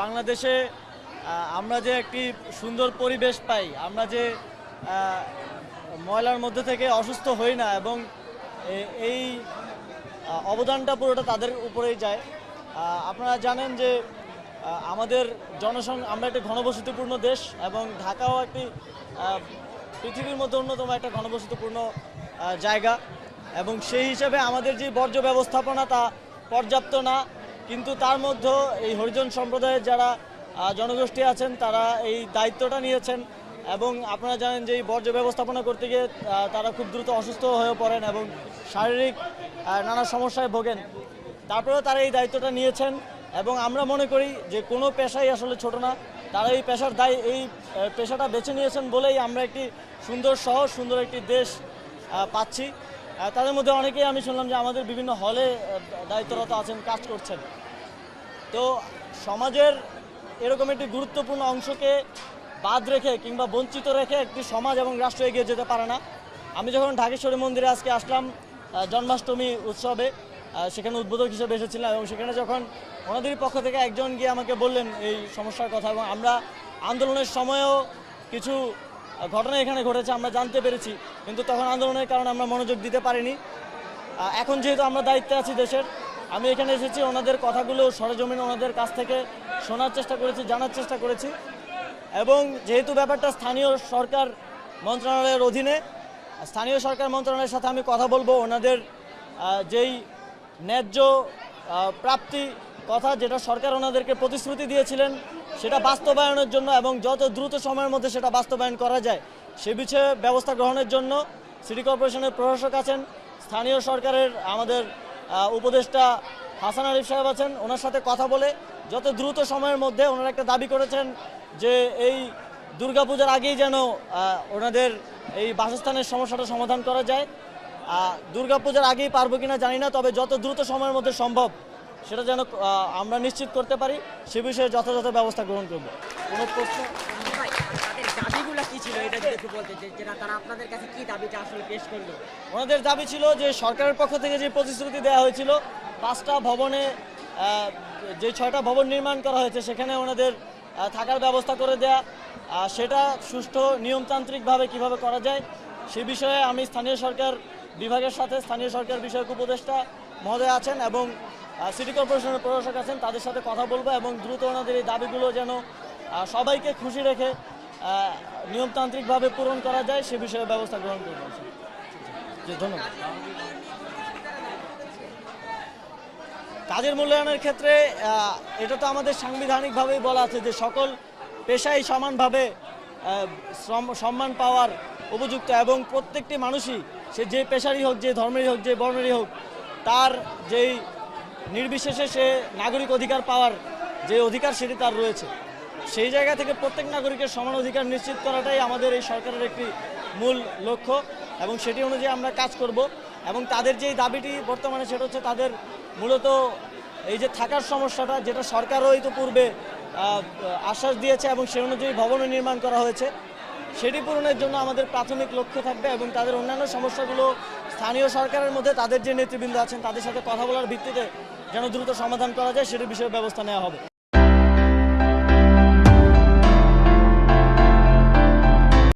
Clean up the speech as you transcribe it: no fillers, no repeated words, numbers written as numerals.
বাংলাদেশে আমরা যে একটি সুন্দর পরিবেশ পাই, আমরা যে ময়লার মধ্যে থেকে অসুস্থ হই না, এবং এই অবদানটা পুরোটা তাদের উপরেই যায়। আপনারা জানেন যে আমাদের আমরা একটি ঘনবসতিপূর্ণ দেশ, এবং ঢাকাও একটি পৃথিবীর মধ্যে অন্যতম একটা ঘনবসতিপূর্ণ জায়গা, এবং সেই হিসেবে আমাদের যে বর্জ্য ব্যবস্থাপনা তা পর্যাপ্ত না। কিন্তু তার মধ্যেও এই হরিজন সম্প্রদায়ের যারা জনগোষ্ঠী আছেন তারা এই দায়িত্বটা নিয়েছেন, এবং আপনারা জানেন যে এই বর্জ্য ব্যবস্থাপনা করতে গিয়ে তারা খুব দ্রুত অসুস্থ হয়ে পড়েন এবং শারীরিক নানা সমস্যায় ভোগেন। তারপরেও তারা এই দায়িত্বটা নিয়েছেন, এবং আমরা মনে করি যে কোনো পেশাই আসলে ছোট না। তারা এই পেশাটা বেছে নিয়েছেন বলেই আমরা একটি সুন্দর শহর, সুন্দর একটি দেশ পাচ্ছি। তাদের মধ্যে অনেকেই আমি শুনলাম যে আমাদের বিভিন্ন হলে দায়িত্বরত আছেন, কাজ করছেন। তো সমাজের এরকম একটি গুরুত্বপূর্ণ অংশকে বাদ রেখে কিংবা বঞ্চিত রেখে একটি সমাজ এবং রাষ্ট্র এগিয়ে যেতে পারে না। আমি যখন ঢাকেশ্বরী মন্দিরে আজকে আসলাম জন্মাষ্টমী উৎসবে, সেখানে উদ্বোধক হিসেবে এসেছিলাম, এবং সেখানে যখন ওনাদেরই পক্ষ থেকে একজন গিয়ে আমাকে বললেন এই সমস্যার কথা, এবং আমরা আন্দোলনের সময়েও কিছু ঘটনা এখানে ঘটেছে আমরা জানতে পেরেছি, কিন্তু তখন আন্দোলনের কারণে আমরা মনোযোগ দিতে পারিনি। এখন যেহেতু আমরা দায়িত্বে আছি দেশের, আমি এখানে এসেছি ওনাদের কথাগুলো সরেজমিনে ওনাদের কাছ থেকে শোনার চেষ্টা করেছি, জানার চেষ্টা করেছি, এবং যেহেতু ব্যাপারটা স্থানীয় সরকার মন্ত্রণালয়ের অধীনে, স্থানীয় সরকার মন্ত্রণালয়ের সাথে আমি কথা বলবো ওনাদের যেই ন্যায্য প্রাপ্তি কথা, যেটা সরকার ওনাদেরকে প্রতিশ্রুতি দিয়েছিলেন সেটা বাস্তবায়নের জন্য, এবং যত দ্রুত সময়ের মধ্যে সেটা বাস্তবায়ন করা যায় সে বিষয়ে ব্যবস্থা গ্রহণের জন্য সিটি কর্পোরেশনের প্রশাসক আছেন, স্থানীয় সরকারের আমাদের উপদেষ্টা হাসান আরিফ সাহেব আছেন, ওনার সাথে কথা বলে যত দ্রুত সময়ের মধ্যে ওনারা একটা দাবি করেছেন যে এই দুর্গাপূজার আগেই যেন ওনাদের এই বাসস্থানের সমস্যাটা সমাধান করা যায়। দুর্গাপূজার আগেই পারবো কিনা জানি না, তবে যত দ্রুত সময়ের মধ্যে সম্ভব সেটা যেন আমরা নিশ্চিত করতে পারি সে বিষয়ে যথাযথ ব্যবস্থা গ্রহণ করব। কোনো প্রশ্ন? দাবিগুলো কি ছিল এটা যদি একটু বলতে, যেটা তারা আপনাদের কাছে কি দাবিটা আসলে পেশ করলো? ওনাদের দাবি ছিল যে সরকারের পক্ষ থেকে যে প্রতিশ্রুতি দেওয়া হয়েছিল 5টা ভবনে, যে 6টা ভবন নির্মাণ করা হয়েছে সেখানে ওনাদের থাকার ব্যবস্থা করে দেয়া, সেটা সুষ্ঠু নিয়মতান্ত্রিকভাবে কিভাবে করা যায় সে বিষয়ে আমি স্থানীয় সরকার বিভাগের সাথে স্থানীয় সরকার বিষয়ক উপদেষ্টা মহোদয় আছেন এবং সিটি কর্পোরেশনের প্রশাসক আছেন, তাদের সাথে কথা বলবো, এবং দ্রুত ওনাদের এই দাবিগুলো যেন সবাইকে খুশি রেখে নিয়মতান্ত্রিকভাবে পূরণ করা যায় সে বিষয়ে ব্যবস্থা গ্রহণ করব। ধন্যবাদ। কাজের মূল্যায়নের ক্ষেত্রে এটা তো আমাদের সাংবিধানিকভাবেই বলা আছে যে সকল পেশাই সমানভাবে সম্মান পাওয়ার উপযুক্ত, এবং প্রত্যেকটি মানুষই সে যে পেশারই হোক, যে ধর্মেরই হোক, যে বর্ণেরই হোক, তার যেই নির্বিশেষে সে নাগরিক অধিকার পাওয়ার যে অধিকার সেটি তার রয়েছে। সেই জায়গা থেকে প্রত্যেক নাগরিকের সমান অধিকার নিশ্চিত করাটাই আমাদের এই সরকারের একটি মূল লক্ষ্য, এবং সেটি অনুযায়ী আমরা কাজ করব। এবং তাদের যেই দাবিটি বর্তমানে সেটা হচ্ছে তাদের মূলত এই যে থাকার সমস্যাটা, যেটা সরকারও ইতিপূর্বে আশ্বাস দিয়েছে এবং সে অনুযায়ী ভবনও নির্মাণ করা হয়েছে, সেটি পূরণের জন্য আমাদের প্রাথমিক লক্ষ্য থাকবে, এবং তাদের অন্যান্য সমস্যাগুলো স্থানীয় সরকারের মধ্যে তাদের যে নেতৃবৃন্দ আছেন তাদের সাথে কথা বলার ভিত্তিতে যেন দ্রুত সমাধান করা যায় সেটির বিষয়ে ব্যবস্থা নেওয়া হবে।